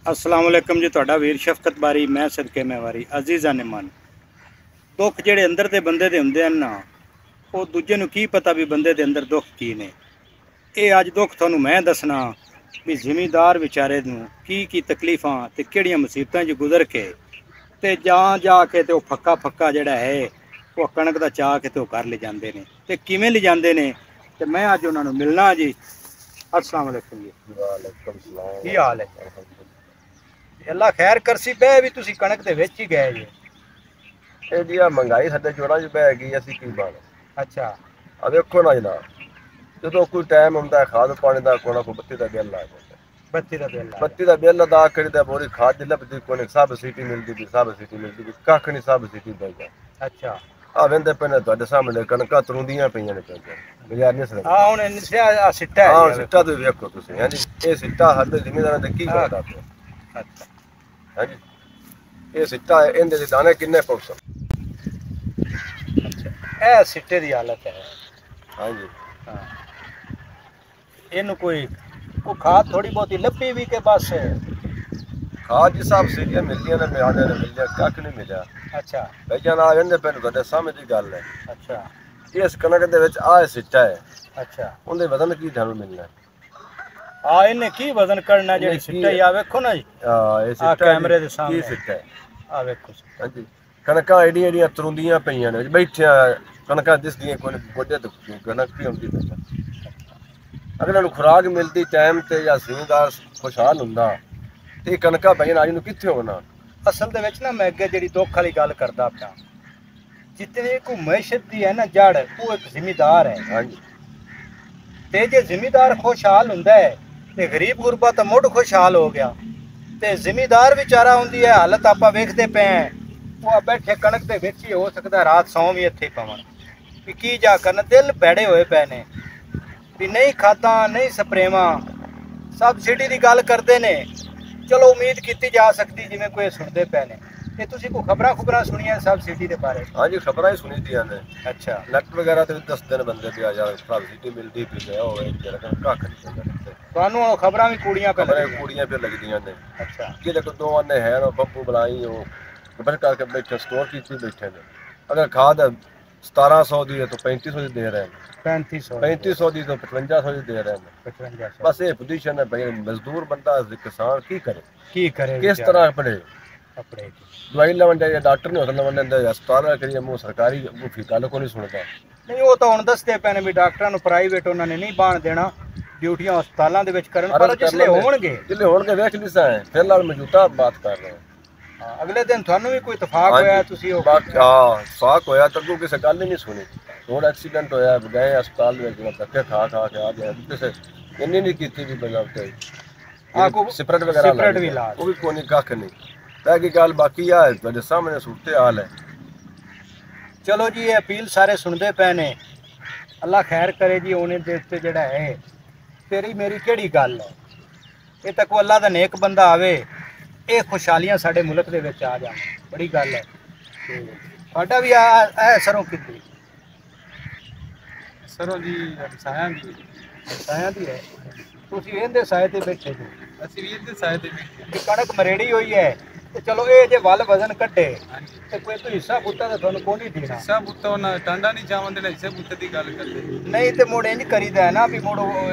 अस्सलाम वालेकुम जी। ਤੁਹਾਡਾ ਵੀਰ ਸ਼ਫਕਤ ਬਾਰੀ ਮੈਂ ਸਦਕੇ ਮਹਿਵਾਰੀ ਅਜ਼ੀਜ਼ਾਂ ਨੇ ਮਨ ਦੁੱਖ ਜਿਹੜੇ ਅੰਦਰ ਦੇ ਬੰਦੇ ਦੇ ਹੁੰਦੇ ਹਨ ਨਾ, ਉਹ ਦੂਜੇ ਨੂੰ ਕੀ ਪਤਾ ਵੀ ਬੰਦੇ ਦੇ ਅੰਦਰ ਦੁੱਖ ਕੀ ਨੇ। ਇਹ ਅੱਜ ਦੁੱਖ ਤੁਹਾਨੂੰ ਮੈਂ ਦੱਸਣਾ ਵੀ ਜ਼ਿਮੀਂਦਾਰ ਵਿਚਾਰੇ ਨੂੰ ਕੀ ਕੀ ਤਕਲੀਫਾਂ ਤੇ ਕਿਹੜੀਆਂ ਮੁਸੀਬਤਾਂ 'ਚ ਗੁਜ਼ਰ ਕੇ ਤੇ ਜਾ ਕੇ ਤੇ ਉਹ ਫੱਕਾ ਫੱਕਾ ਜਿਹੜਾ ਹੈ ਉਹ ਕਣਕ ਦਾ ਚਾਹ ਕੇ ਤੇ ਉਹ ਘਰ ਲੈ ਜਾਂਦੇ ਨੇ ਤੇ ਕਿਵੇਂ ਲੈ ਜਾਂਦੇ ਨੇ, ਤੇ ਮੈਂ ਅੱਜ ਉਹਨਾਂ ਨੂੰ ਮਿਲਣਾ ਜੀ। अस्सलाम वालेकुम जी। वालेकुम सलाम। की हाल है? अल्लाह खैर करसी बह भी तुसी कणक दे विच ही गए जी। ਇਹ ਜੀ ਆ ਮਹਿੰਗਾਈ ਸਾਡੇ ਜੋੜਾਂ 'ਚ ਬਹਿ ਗਈ, ਅਸੀਂ ਕੀ ਬਾਣ। अच्छा ਆ ਵੇਖੋ ਨਾ ਜਨਾਬ, ਜਦੋਂ ਕੋਈ ਟਾਈਮ ਹੁੰਦਾ ਹੈ ਖਾਦ ਪਾਣੀ ਦਾ ਕੋਣਾ ਕੋ ਬੱਤੀ ਦਾ ਬਿੱਲ ਆ ਜਾਂਦਾ। बत्ती का बिल ਬੱਤੀ ਦਾ ਬਿੱਲ ਅਦਾ ਕਰੀਦਾ, ਬੋਰੀ ਖਾਦ ਦੀ ਲੱਭਦੀ ਕੋਨੇ, ਸਭ ਸਿਟੀ ਮਿਲਦੀ ਵੀ, ਸਭ ਸਿਟੀ ਮਿਲਦੀ ਵੀ, ਕੱਖ ਨਹੀਂ, ਸਭ ਸਿਟੀ ਪੈਂਦਾ। अच्छा ਆ ਵੇਂਦੇ ਪਏ ਨੇ ਤੁਹਾਡੇ ਸਾਹਮਣੇ ਕਣਕਾਂ ਤਰੁੰਦੀਆਂ ਪਈਆਂ ਨੇ ਪੈਂਦੀਆਂ ਬਾਜ਼ਾਰ ਨਹੀਂ ਸਰ। हां हुन निसिया सिट्टा है ਹਾਂ जी। ਸਿੱਟਾ ਤੁਸੀਂ ਵੇਖੋ ਤੁਸੀਂ, ਹਾਂਜੀ ਇਹ ਸਿੱਟਾ ਸਾਡੇ ਜ਼ਿਮੀਂਦਾਰਾਂ ਦੇ ਕੀ ਕਰਦਾ ਪਿਆ। अच्छा ਹਾਂਜੀ ਇਹ ਸਿੱਟਾ ਹੈ, ਇਹਦੇ ਦੇ ਦਾਣੇ ਕਿੰਨੇ ਪੌਸਾ। अच्छा ए सिट्टे दी हालत है। ਹਾਂਜੀ हां इनु कोई खाद थोड़ी बहुत लपी भी के बस। ਖਾਦ ਜੀ ਸਾਹਿਬ ਸੀਟੀਆਂ ਮਿਲਦੀਆਂ ਨੇ, ਮਿਆਣੇ ਨੇ ਮਿਲਿਆ, ਕੱਖ ਨਹੀਂ ਮਿਲਿਆ। अच्छा ਭਈਆ ਨਾ ਕਹਿੰਦੇ ਪਿੰਡ ਤੁਹਾਡੇ ਸਾਹਮਣੇ ਦੀ ਗੱਲ ਹੈ। अच्छा ਇਸ ਕਣਕ ਦੇ ਵਿੱਚ ਆਹ ਸਿੱਟਾ ਹੈ, अच्छा ਉਹਦੇ ਵਜ਼ਨ ਕੀ ਤੁਹਾਨੂੰ ਮਿਲਣਾ। हां इन्हें की वजन करना जेडी इन्हें की- सिट्टा या वेखो ना जी। ਇਹ आ ਸਿੱਟਾ कैमरे दे ਕੀ सामने ਸਿੱਟਾ ਹੈ। आ वेखो सिट्टा। ਹਾਂਜੀ ਕਣਕਾਂ ਏਡੀਆਂ ਏਡੀਆਂ ਤਰੁੰਦੀਆਂ ਪਈਆਂ ਨੇ, ਬੈਠਿਆ ਕਣਕਾਂ ਦਿਸਦੀਆਂ ਕੋਈ ਗੋਡੇ ਤੋਂ ਕਣਕ ਕੀ ਹੁੰਦੀ ਪਈ। ਅਗਰ ਨੂੰ ਖੁਰਾਕ ਮਿਲਦੀ ਟਾਈਮ ਤੇ ਜਾਂ ਜ਼ਿਮੀਂਦਾਰ ਖੁਸ਼ਹਾਲ ਹੁੰਦਾ ਤੇ ਕਣਕਾਂ ਪਈਆਂ ਅੱਜ ਨੂੰ ਕਿੱਥੇ ਹੋਣਾ। ਅਸਲ ਦੇ ਵਿੱਚ ਨਾ ਮੈਂ ਅੱਗੇ ਜਿਹੜੀ ਦੁੱਖ ਵਾਲੀ ਗੱਲ ਕਰਦਾ ਪਿਆ, ਜਿੱਤੇ ਕੋ ਮੈਸ਼ਤ ਦੀ ਹੈ ਨਾ ਜੜ, ਉਹ ਇੱਕ ਜ਼ਿਮੀਂਦਾਰ ਹੈ। ਹਾਂਜੀ ਤੇ ਜੇ ਜ਼ਿਮੀਂਦਾਰ ਖੁਸ਼ਹਾਲ ਹੁੰਦਾ ਹੈ ਤੇ ਗਰੀਬ ਗੁਰਬਾ ਤਾਂ ਮੁੱਢ ਖੁਸ਼ਹਾਲ ਹੋ ਗਿਆ। ਤੇ ਜ਼ਿਮੀਂਦਾਰ ਵਿਚਾਰਾ ਹੁੰਦੀ ਹੈ ਹਾਲਤ ਆਪਾਂ ਵੇਖਦੇ ਪਏ ਹਾਂ, ਉਹ ਬੈਠੇ ਕਣਕ ਦੇ ਵਿੱਚ ਹੀ ਹੋ ਸਕਦਾ ਰਾਤ ਸੌਂ ਵੀ ਇੱਥੇ ਪਵਣ ਵੀ ਕੀ ਜਾ ਕਰਨ, ਦਿਲ ਭੈੜੇ ਹੋਏ ਪਏ ਨੇ ਵੀ ਨਹੀਂ ਖਾਦਾਂ ਨਹੀਂ ਸਪਰੇਵਾਂ, ਸਬਸਿਡੀ ਦੀ ਗੱਲ ਕਰਦੇ ਨੇ। ਚਲੋ ਉਮੀਦ ਕੀਤੀ ਜਾ ਸਕਦੀ ਜਿਵੇਂ ਕੋਈ ਸੁਣਦੇ ਪਏ ਨੇ। ਤੇ ਤੁਸੀਂ ਕੋਈ ਖਬਰਾਂ ਸੁਣੀਆਂ ਸਬਸਿਡੀ ਦੇ ਬਾਰੇ? ਹਾਂਜੀ ਖਬਰਾਂ ਹੀ ਸੁਣੀ ਦੀਆਂ ਨੇ। ਅੱਛਾ ਲੈਕਟ ਵਗੈਰਾ ਤੇ ਵੀ ਦੱਸਦੇ ਨੇ ਬੰਦੇ ਵੀ ਆ ਜਾ ਸਬਸਿਡੀ ਮਿਲਦੀ ਪਈ ਹੈ, ਹੋਵੇ ਜਿਹੜਾ ਕੱਖ ਨਹੀਂ ਪੈਂਦਾ। ਤੁਹਾਨੂੰ ਉਹ ਖਬਰਾਂ ਵੀ ਕੂੜੀਆਂ ਪੈ ਖਬਰਾਂ ਲੱਗਦੀਆਂ? ਕੁੜੀਆਂ ਫਿਰ ਲੱਗਦੀਆਂ ਨੇ। ਅੱਛਾ ਜਿਹਦੇ ਕੋਲ ਦੋ ਆਨੇ ਹੈ ਨਾ ਬੱਬੂ ਬਲਾਈ, ਉਹ ਖਬਰ ਕਰਕੇ ਬੈਠੇ ਸਟੋਰ ਕੀਤੀ ਬੈਠੇ ਨੇ। ਅਗਰ ਖਾਦ 1700 ਦੀ ਹੈ ਤਾਂ 3500 ਦੀ ਦੇ ਰਹੇ ਨੇ, 3500 3500 ਦੀ ਤਾਂ 5500 ਦੀ ਦੇ ਰਹੇ ਨੇ। 5500 ਬਸ ਇਹ ਪੋਜੀਸ਼ਨ ਹੈ ਭਾਈ, ਮਜ਼ਦੂਰ ਬੰਦਾ ਕਿਸਾਨ ਕੀ ਕਰੇ, ਕੀ ਕਰੇ ਕਿਸ ਤਰ੍ਹਾਂ ਪੜੇ। ਕੱਪੜੇ ਦਵਾਈ ਲਵਣ ਜਾਏ ਡਾਕਟਰ ਨਹੀਂ ਹੋਟਲ ਲਵਣ ਦੇ ਹਸਪਤਾਲ ਕਰੀਏ ਮੂੰਹ ਸਰਕਾਰੀ ਮੁਫੀ ਗੱਲ ਕੋਈ ਨਹੀਂ ਸੁਣਦਾ। ਨਹੀਂ ਉਹ ਤਾਂ ਹੁਣ ਦੱਸਦੇ ਪਏ ਨੇ ਵੀ ਡਾਕਟਰਾਂ ਨੂੰ ਪ੍ਰਾਈਵੇਟ ਉਹਨਾਂ ਨੇ ਨਹੀਂ ਬਾਣ ਦੇਣਾ, ਡਿਊਟੀਆਂ ਹਸਪਤਾਲਾਂ ਦੇ ਵਿੱਚ ਕਰਨ, ਪਰ ਜਿਸਲੇ ਹੋਣਗੇ ਵੇਖ ਨਹੀਂ ਸਾਂ ਫਿਲਹਾਲ ਮੌਜੂਦਾ ਬਾਤ ਕਰ ਰਹੇ ਹਾਂ। ਅਗਲੇ ਦਿਨ ਤੁਹਾਨੂੰ ਵੀ ਕੋਈ ਇਤਫਾਕ ਹੋਇਆ, ਤੁਸੀਂ ਉਹ ਬਾਕੀ ਹਾਂ ਸਾਕ ਹੋਇਆ ਤਾਂ ਕੋਈ ਕਿਸੇ ਗੱਲ ਹੀ ਨਹੀਂ ਸੁਣੀ। ਹੁਣ ਐਕਸੀਡੈਂਟ ਹੋਇਆ, ਗਏ ਹਸਪਤਾਲ ਵਿੱਚ ਧੱਕੇ ਖਾ ਕੇ ਆ ਗਿਆ, ਕਿਸੇ ਇੰਨੀ ਨਹੀਂ ਕੀਤੀ ਵੀ ਪੰਜਾਬ ਤੇ ਸਿਪਰਟ ਵਗੈਰਾ ਵੀ ਲਾ ਉਹ ਵੀ ਕੋਈ ਕੱਖ ਨਹੀਂ ਰਹਿ ਗਈ ਗੱਲ। ਬਾਕੀ ਆ ਤੁਹਾਡੇ ਸਾਹਮਣੇ ਸੂਰਤ ਹਾਲ ਹੈ। ਚਲੋ ਜੀ ਇਹ ਅਪੀਲ ਸਾਰੇ ਸੁਣਦੇ ਪਏ ਨੇ, ਅੱਲਾ ਖੈਰ ਕਰੇ ਜੀ। ਉਹਨੇ ਦੇ ਉੱਤੇ ਜਿਹੜਾ ਹੈ ਤੇਰੀ ਮੇਰੀ ਕਿਹੜੀ ਗੱਲ ਹੈ, ਇਹ ਤਾਂ ਕੋਈ ਅੱਲਾ ਦਾ ਨੇਕ ਬੰਦਾ ਆਵੇ, ਇਹ ਖੁਸ਼ਹਾਲੀਆਂ ਸਾਡੇ ਮੁਲਕ ਦੇ ਵਿੱਚ ਆ ਜਾਣ, ਬੜੀ ਗੱਲ ਹੈ। ਤੇ ਤੁਹਾਡਾ ਵੀ ਆ ਸਰੋਂ ਕੀਤੀ? ਸਰੋਂ ਜੀ ਸਾਇਆਂ ਦੀ ਹੈ, ਤੁਸੀਂ ਇਹਦੇ ਸਾਏ ਤੇ ਬੈਠੇ ਜੀ, ਅਸੀਂ ਵੀ ਇਹਦੇ ਸਾਏ ਤੇ ਬੈਠੇ ਕਿ ਕਣਕ ਮਰੇੜੀ ਹੋਈ ਹੈ ਤੇ ਚਲੋ ਇਹ ਜੇ ਵੱਲ ਵਜ਼ਨ ਕੱਢੇ ਤੇ ਕੋਈ ਤਾਂ ਹਿੱਸਾ ਬੁੱਤਾ ਤਾਂ ਤੁਹਾਨੂੰ ਕੋਈ ਨਹੀਂ ਦੇਣਾ। ਹਿੱਸਾ ਬੁੱਤਾ ਉਹਨਾਂ ਟਾਂਡਾ ਨਹੀਂ ਚਾਵਨ ਦੇਣਾ, ਹਿੱਸੇ ਬੁੱਤੇ ਦੀ ਗੱਲ ਕਰਦੇ। ਨਹੀਂ ਤੇ ਮੁੜ ਇੰਜ ਕਰੀਦਾ ਹੈ ਨਾ ਵੀ ਮੁੜ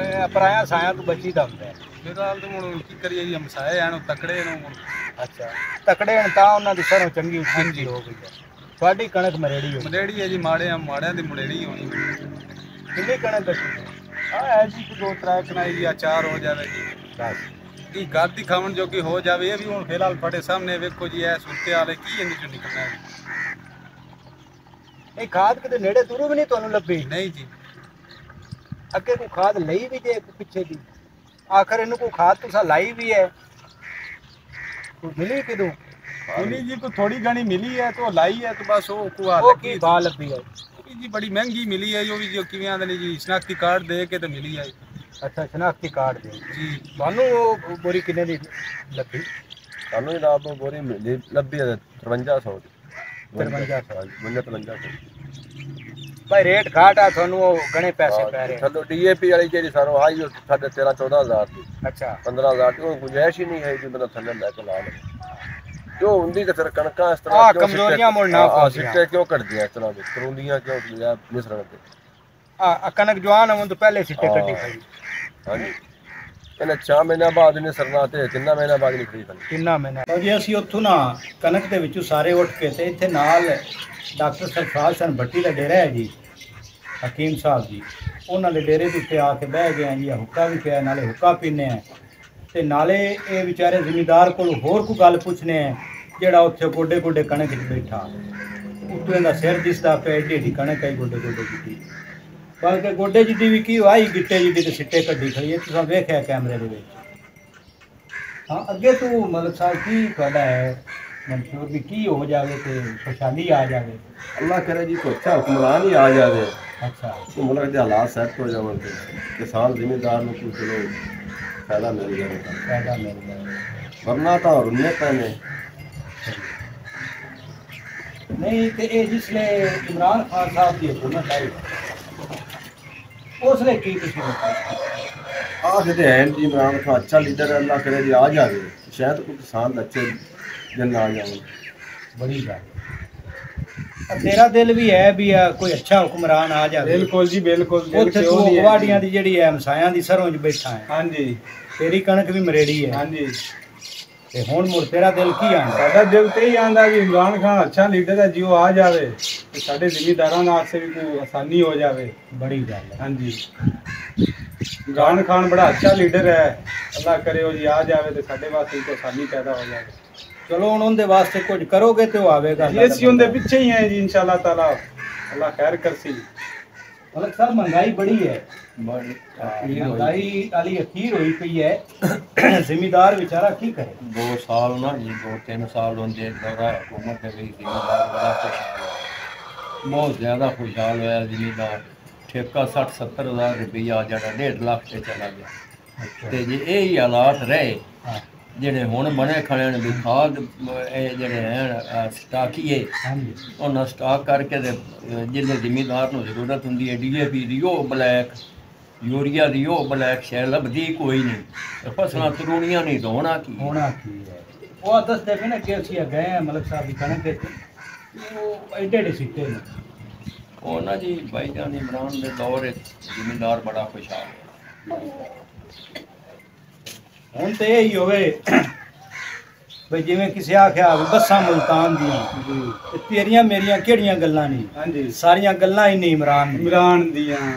ਪਰਾਇਆ ਸਾਇਆਂ ਤੋਂ ਬਚੀਦਾ ਹੁੰਦਾ ਹੈ। ਫਿਲਹਾਲ ਤਾਂ ਹੁਣ ਕੀ ਕਰੀਏ ਜੀ, ਹਮਸਾਏ ਆਣ ਤਕੜੇ ਨੂੰ ਹੁਣ। ਅੱਛਾ ਤਕੜੇ ਹਨ ਤਾਂ ਉਹਨਾਂ ਦੀ ਸਰੋਂ ਚੰਗੀ ਉੱਚੀ ਹੋ ਗਈ ਹੈ। ਤੁਹਾਡੀ ਕਣਕ ਮਰੇੜੀ ਹੋਈ, ਮਲੇੜੀ ਹੈ ਜੀ, ਮਾੜਿਆਂ ਦੀ ਮਲੇੜੀ ਹੋਣੀ। ਕਿੰਨੀ ਕਣਕ ਬਚੀ? ਆ ਹੈ ਜੀ ਕੋਈ 2-3 ਕਨਾਈ ਜੀ, ਅਚਾਰ ਹੋ ਜਾਵੇ ਜੀ, ਬਸ ਕੀ ਘਰ ਦੀ ਖਾਵਣ ਜੋਗੀ ਹੋ ਜਾਵੇ। ਇਹ ਵੀ ਹੁਣ ਫਿਲਹਾਲ ਤੁਹਾਡੇ ਸਾਹਮਣੇ ਵੇਖੋ ਜੀ, ਇਹ ਸੁਰਤੇ ਵਾਲੇ ਕੀ ਇਹਦੇ ਚੋਂ ਨਿਕਲਣਾ ਹੈ। ਇਹ ਖਾਦ ਕਿਤੇ ਨੇੜੇ ਦੂਰੋਂ ਵੀ ਨਹੀਂ ਤੁਹਾਨੂੰ ਲੱਭੀ? ਨਹੀਂ ਜੀ ਅੱਗੇ ਕੋਈ ਖਾਦ ਲਈ ਵੀ ਜੇ ਪਿੱਛੇ ਦੀ, ਆਖਰ ਇਹਨੂੰ ਕੋਈ ਖਾਦ ਤੁਸੀਂ ਲਾਈ ਵੀ ਹੈ, ਕੋਈ ਮਿਲੀ ਕਿਦੋਂ? ਮਿਲੀ ਜੀ ਕੋਈ ਥੋੜੀ ਘਣੀ ਮਿਲੀ ਹੈ तो लाई है, तो बस वो ਉਹ ਕੀ ਭਾਅ ਲੱਭੀ ਹੈ? जी बड़ी महंगी मिली है, जो भी जो किवें आंदे ने जी शनाख्ती कार्ड दे के तो मिली है ਅੱਛਾ ਸ਼ਨਾਖਤੀ ਕਾਰਡ ਦੇ जी। ਤੁਹਾਨੂੰ ਉਹ ਬੋਰੀ ਕਿੰਨੇ ਦੀ ਲੱਭੀ? ਸਾਨੂੰ ਜਨਾਬ ਬੋਰੀ ਲੱਭੀ ਹੈ 5300 ਦੀ। 5300 5300 भाई रेट घाट आ थानू घणे पैसे पै रहे थल्लो DAP वाली ਜਿਹੜੀ ਸਾਨੂੰ ਹਾਈ ਉਹ ਸਾਡੇ 13-14 ਦੀ अच्छा 15,000 ਦੀ ਉਹ ਗੁੰਜਾਇਸ਼ ਹੀ ਨਹੀਂ ਹੈ ਕਿ ਬੰਦਾ ਥੱਲੇ ਲੈ ਕੇ ਲਾ ਲਵੇ ਜੋ ਹੁੰਦੀ ਤੇ ਫਿਰ ਕਣਕਾਂ ਇਸ ਤਰ੍ਹਾਂ ਆ ਕਮਜ਼ੋਰੀਆਂ ਮੁੜ ਨਾ ਸਿੱਟੇ ਕਿਉਂ ਕੱਢਦੀਆਂ ਇਸ ਤਰ੍ਹਾਂ ਦੇ ਕਰੂੰਦੀਆਂ ਕਿਉਂ ਮਿਸਰਣ ਦੇ ਆ ਕਣਕ ਜਵਾਨ ਹੋਣ ਤੋਂ ਪਹਿਲੇ ਸਿੱਟੇ ਕੱਢੀ ਖੜੀ ਹਾਂਜੀ ਇਹਨੇ 6 ਮਹੀਨਿਆਂ ਬਾਅਦ ਇਹਨੇ ਸਰਨਾ ਤੇ 3 ਮਹੀਨਿਆਂ ਬਾਅਦ ਨਹੀਂ ਖਰੀਦ ਲੈਣੀ ਕਿੰਨਾ ਮਹੀਨਾ ਜੀ ਅਸੀਂ ਉੱਥੋਂ ਨਾ ਕਣਕ ਦੇ ਵਿੱਚੋਂ ਸਾਰੇ ਉੱਠ ਕੇ ਤੇ ਇੱਥੇ ਨਾਲ ਡਾਕਟਰ ਸਰਫਰਾਜ਼ ਹਸਨ ਭੱਟੀ ਦਾ ਡੇਰਾ ਹੈ ਜੀ ਹਕੀਮ ਸਾਹਿਬ ਜੀ ਉਹਨਾਂ ਦੇ ਡੇਰੇ ਦੇ ਉੱਤੇ ਆ ਕੇ ਬਹਿ ਗਏ ਆ ਜੀ ਹੁੱਕਾ ਵੀ ਪਿਆ ਨਾਲੇ ਹੁੱਕਾ ਪੀਨੇ ਆ ਤੇ ਨਾਲੇ ਇਹ ਵਿਚਾਰੇ ਜ਼ਿਮੀਂਦਾਰ ਕੋਲ ਹੋਰ ਕੋਈ ਗੱਲ ਪੁੱਛਨੇ ਆ ਜਿਹੜਾ ਉੱਥੇ ਗੋਡੇ ਗੋਡੇ ਕਣਕ 'ਚ ਬੈਠਾ ਉੱਤੋਂ ਇਹਦਾ ਸਿਰ ਦਿਸਦਾ ਪਿਆ ਏਡੀ ਏਡੀ ਕਣਕ ਆਈ ਗੋਡੇ ਗੋਡੇ ਜਿੱਡੀ ਬਲਕਿ ਗੋਡੇ ਜਿੱਡੀ ਵੀ ਕੀ ਆਈ ਗਿੱਟੇ ਜਿੱਡੀ ਤੇ ਸਿੱਟੇ ਕੱਢੀ ਖੜੀ ਹੈ ਤੁਸੀਂ ਵੇਖਿਆ ਕੈਮਰੇ ਦੇ ਵਿੱਚ ਹਾਂ ਅੱਗੇ ਤੂੰ ਮਤਲਬ ਸਾਹਿਬ ਕੀ ਤੁਹਾਡਾ ਹੈ ਮਨਸੂਰ ਵੀ ਕੀ ਹੋ ਜਾਵੇ ਤੇ ਖੁਸ਼ਹਾਲੀ ਆ ਜਾਵੇ ਅੱਲਾਹ ਕਰੇ ਜੀ ਕੋਈ ਅੱਛਾ ਹੁਕਮਰਾਨ ਹੀ ਆ ਜਾਵੇ ਅੱਛਾ तो मुल्क के हालात सेट हो जावन ते किसान जिम्मेदार ਨੂੰ ਕੋਈ ਚਲੋ ਫਾਇਦਾ ਮਿਲ ਜਾਵੇ फायदा मिल जाए ਵਰਨਾ ਤਾਂ ਰੁੰਨੇ ਪੈਣੇ नहीं तो ये जिसले इमरान खान साहब की हुकूमत आई उसने की किसी ने आखिर है जी इमरान खान अच्छा लीडर है अल्लाह करे जी आ जावे शायद कोई किसान दे अच्छे दिन आ जावे बड़ी गल तेरा दिल भी है भी कोई अच्छा हुक्मरान आ जाए बिल्कुल जी बिल्कुल ਉੱਥੇ ਤੂੰ ਗਵਾੜੀਆਂ ਦੀ ਜਿਹੜੀ ਹੈ ਹਮਸਾਇਆਂ ਦੀ ਸਰੋਂ 'ਚ ਬੈਠਾ ਹੈ हाँ जी ਤੇਰੀ ਕਣਕ ਵੀ ਮਰੇੜੀ ਹੈ हाँ जी ਤੇ ਹੁਣ ਮੁੜ ਤੇਰਾ ਦਿਲ ਕੀ ਆਂਦਾ ਸਾਡਾ ਦਿਲ ਤੇ ਹੀ ਆਂਦਾ ਕਿ ਇਮਰਾਨ ਖਾਨ ਅੱਛਾ ਲੀਡਰ ਹੈ ਜੀ ਉਹ ਆ ਜਾਵੇ ਤੇ ਸਾਡੇ ਜ਼ਿਮੀਂਦਾਰਾਂ ਨਾਲ ਸੇ ਵੀ ਕੋਈ ਆਸਾਨੀ ਹੋ ਜਾਵੇ ਬੜੀ ਗੱਲ ਹੈ हाँ जी इमरान खान बड़ा अच्छा लीडर है अल्लाह करे वो जी आ जावे तो साढ़े वास्ते तो आसानी पैदा हो जाए ਚਲੋ ਹੁਣ ਉਹਦੇ ਵਾਸਤੇ ਕੁਝ ਕਰੋਗੇ ਤੇ ਉਹ ਆਵੇਗਾ ये सी उनके पीछे ही है जी इंशाल्लाह ताला अल्लाह खैर करसी ਮਲਕ ਸਾਹਿਬ ਮਹਿੰਗਾਈ ਬੜੀ ਹੈ ਮਹਿੰਗਾਈ ਵਾਲੀ ਅਖੀਰ ਹੋਈ ਪਈ ਹੈ ਜ਼ਿਮੀਦਾਰ ਵਿਚਾਰਾ ਕੀ ਕਰੇ 2 ਸਾਲ ਨਾ ਜੀ 2-3 ਸਾਲ ਹੁੰਦੇ ਦੌਰਾ हुकूमत ਦੇ ਵਿੱਚ ਜ਼ਿਮੀਦਾਰ ਬੜਾ ਖੁਸ਼ਹਾਲ ਹੋਇਆ ਬਹੁਤ ਜ਼ਿਆਦਾ ਖੁਸ਼ਹਾਲ ਹੋਇਆ ਜ਼ਿਮੀਦਾਰ ਠੇਕਾ 60-70 ਹਜ਼ਾਰ ਰੁਪਈਆ ਜਿਹੜਾ 1.5 ਲੱਖ ਤੇ ਚਲਾ ਗਿਆ ਤੇ ਜੇ ਇਹ ਹੀ ਹਾਲਾਤ ਰਹੇ ਜਿਹੜੇ ਹੁਣ ਬਣੇ ਖੜੇ ਨੇ ਵੀ ਖਾਦ ਇਹ ਜਿਹੜੇ ਹੈ ਸਟਾਕੀਏ ਹਾਂਜੀ ਉਹਨਾਂ ਸਟਾਕ ਕਰਕੇ ਤੇ ਜਿਹਦੇ ਜ਼ਿਮੀਦਾਰ ਨੂੰ ਜ਼ਰੂਰਤ ਹੁੰਦੀ ਹੈ DAP ਦੀ ਉਹ ਬਲੈਕ ਯੂਰੀਆ ਦੀ ਉਹ ਬਲੈਕ ਸ਼ੈ ਲੱਭਦੀ ਕੋਈ ਨਹੀਂ ਫਸਲਾਂ ਤਰੂਣੀਆਂ ਨਹੀਂ ਢੋਣਾ ਕੀ ਹੋਣਾ ਕੀ ਹੈ ਉਹ ਦੱਸਦੇ ਪਏ ਨਾ ਕਿ ਅਸੀਂ ਗਏ ਆ ਮਲਕ ਸਾਹਿਬ ਦੀ ਕਣਕ ਤੇ ਉਹ ਐਡੇ ਐਡੇ ਸਿੱਟੇ ਨੇ ਉਹ ਨਾ ਜੀ ਭਾਈਜਾਨ ਇਮਰਾਨ ਦੇ ਦੌਰ ਵਿੱਚ ਜ਼ਿਮੀਦਾਰ ਬੜਾ ਖੁਸ਼ਹਾਲ ਹੁਣ ਤੇ ਇਹ ਹੀ ਹੋਵੇ ਬਈ ਜਿਵੇਂ ਕਿਸੇ ਆਖਿਆ ਵੀ ਬੱਸਾਂ ਮੁਲਤਾਨ ਦੀਆਂ ਤੇ ਤੇਰੀਆਂ ਮੇਰੀਆਂ ਕਿਹੜੀਆਂ ਗੱਲਾਂ ਨਹੀਂ हाँ जी ਸਾਰੀਆਂ ਗੱਲਾਂ ਹੀ ਨੇ ਇਮਰਾਨ ਦੀਆਂ इमरान दियाँ